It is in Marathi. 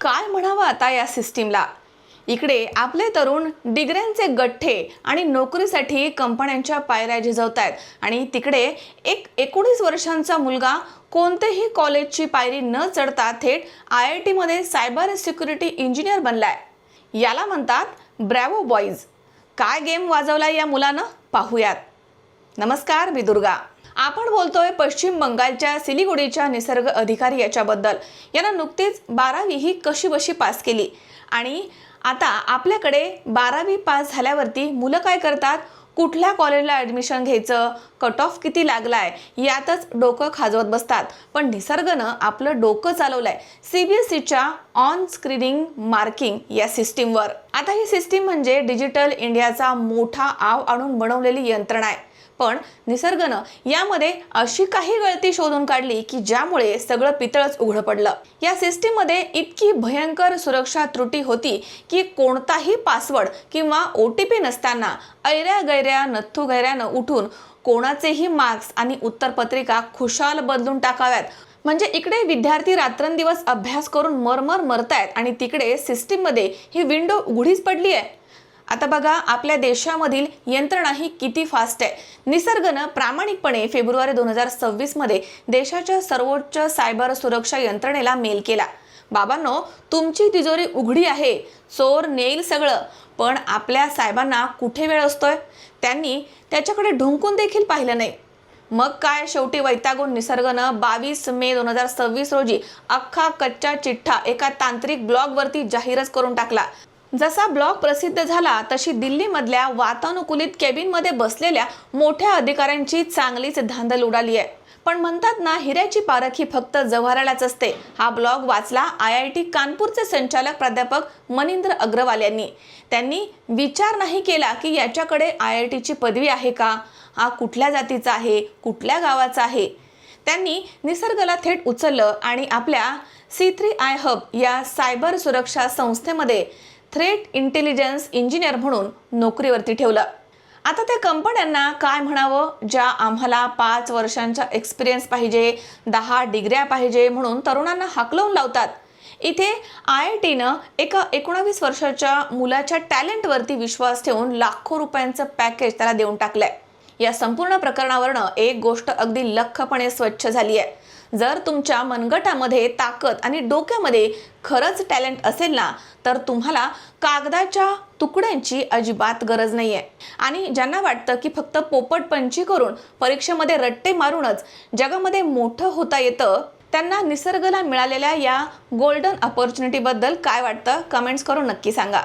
काय म्हणावं आता या सिस्टीमला। इकडे आपले तरुण डिग्र्यांचे गठ्ठे आणि नोकरीसाठी कंपन्यांच्या पायऱ्या झिजवतायत आणि तिकडे एक 19 वर्षांचा मुलगा कोणतेही कॉलेजची पायरी न चढता थेट IIT मध्ये सायबर सिक्युरिटी इंजिनियर बनलाय। याला म्हणतात ब्रॅव्हो बॉईज। काय गेम वाजवलाय या मुलानं पाहूयात। नमस्कार, मी दुर्गा। आपण बोलतोय पश्चिम बंगालच्या सिलिगुडीच्या निसर्ग अधिकारी याच्याबद्दल। यानं नुकतीच 12वी ही कशीबशी पास केली आणि आता आपल्याकडे 12वी पास झाल्यावरती मुलं काय करतात, कुठल्या कॉलेजला ॲडमिशन घ्यायचं, कट ऑफ किती लागलाय यातच डोकं खाजवत बसतात। पण निसर्गनं आपलं डोकं चालवलंय CBSEच्या ऑन स्क्रीनिंग मार्किंग या सिस्टीमवर। आता ही सिस्टीम म्हणजे डिजिटल इंडियाचा मोठा आव आणून बनवलेली यंत्रणा आहे। पण निसर्गनं यामध्ये अशी काही गळती शोधून काढली की ज्यामुळे सगळं पितळच उघड पडलं। या सिस्टीम मध्ये इतकी भयंकर सुरक्षा त्रुटी होती की कोणताही पासवर्ड किंवा OTP नसताना ऐऱ्या गैऱ्या नथू गैऱ्यानं उठून कोणाचेही मार्क्स आणि उत्तरपत्रिका खुशाल बदलून टाकाव्यात। म्हणजे इकडे विद्यार्थी रात्रंदिवस अभ्यास करून मरतायत आणि तिकडे सिस्टीम मध्ये ही विंडो उघडीच पडली आहे। आता बघा आपल्या देशामधील यंत्रणा ही किती फास्ट आहे। निसर्गनं प्रामाणिकपणे फेब्रुवारी 2026 मध्ये देशाच्या सर्वोच्च सायबर सुरक्षा यंत्रणेला मेल केला। बाबांनो, तुमची तिजोरी उघडी आहे, चोर नेईल सगळं, पण आपल्या साहेबांना कुठे वेळ असतोय? त्यांनी त्याच्याकडे ढुंकून देखील पाहिलं नाही। मग काय, शेवटी वैतागून निसर्गनं 22 मे 2026 रोजी अख्खा कच्चा चिठ्ठा एका तांत्रिक ब्लॉगवरती जाहीरच करून टाकला। जसा ब्लॉग प्रसिद्ध झाला तशी दिल्लीमधल्या वातानुकूलित केबिनमध्ये बसलेल्या मोठ्या अधिकाऱ्यांची चांगलीच धांदल उडाली आहे। पण म्हणतात ना, हिऱ्याची पारख ही फक्त जव्हारालाच असते। हा ब्लॉग वाचला IIT कानपूरचे संचालक प्राध्यापक मनिंद्र अग्रवाल यांनी। त्यांनी विचार नाही केला की याच्याकडे IITची पदवी आहे का, हा कुठल्या जातीचा आहे, कुठल्या गावाचा आहे। त्यांनी निसर्गाला थेट उचललं आणि आपल्या C3I हब या सायबर सुरक्षा संस्थेमध्ये थ्रेट इंटेलिजन्स इंजिनियर म्हणून नोकरीवरती ठेवलं। आता त्या कंपन्यांना काय म्हणावं, ज्या आम्हाला 5 वर्षांचा एक्सपिरियन्स पाहिजे, 10 डिग्र्या पाहिजे म्हणून तरुणांना हाकलवून लावतात। इथे IITनं एका 19 वर्षाच्या मुलाच्या टॅलेंटवरती विश्वास ठेवून लाखो रुपयांचं पॅकेज त्याला देऊन टाकलंय। या संपूर्ण प्रकरणावरनं एक गोष्ट अगदी लख्खपणे स्वच्छ झाली आहे। जर तुमच्या मनगटामध्ये ताकद आणि डोक्यामध्ये खरंच टॅलेंट असेल ना, तर तुम्हाला कागदाच्या तुकड्यांची अजिबात गरज नाहीये। आणि ज्यांना वाटतं की फक्त पोपटपंची करून परीक्षेमध्ये रट्टे मारूनच जगामध्ये मोठं होता येतं, त्यांना निसर्गाला मिळालेल्या या गोल्डन अपॉर्च्युनिटी बद्दल काय वाटतं कमेंट्स करून नक्की सांगा।